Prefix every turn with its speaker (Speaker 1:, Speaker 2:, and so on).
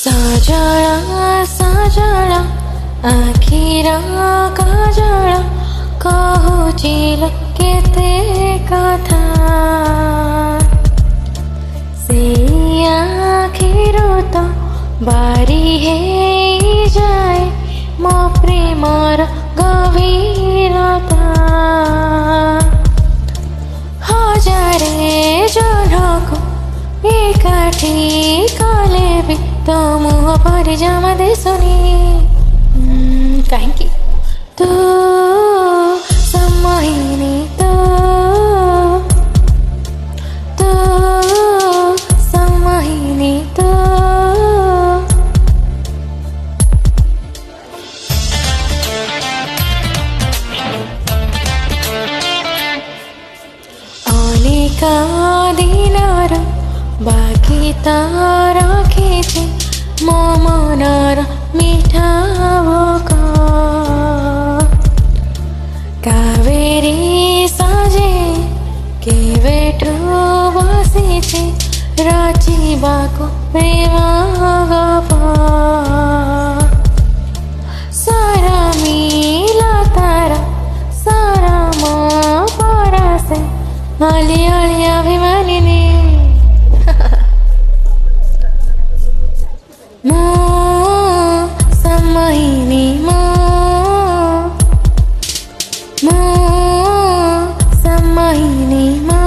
Speaker 1: साजळा साजळा आखिरा काजळा कहुचिल केते कथा से आखिरु तो बारी हे जाए मो प्रेमर गभीरता हजारे जनकु एकाठी कले भी तो मुह पर जमा दिसुनी कहीं तू सम्मोहिनी तू सम्मोहिनी तू अनेका दिनर बाकी तारा खींचे मो मनर मिठा भोक कावेरी साजे केवेठु बसिछे रचिबाको प्रेम गप सारा मिला तारा सारा मो परसे अली अली अभिमानिनी मो सम्मोहिनी मो सम्मोहिनी मो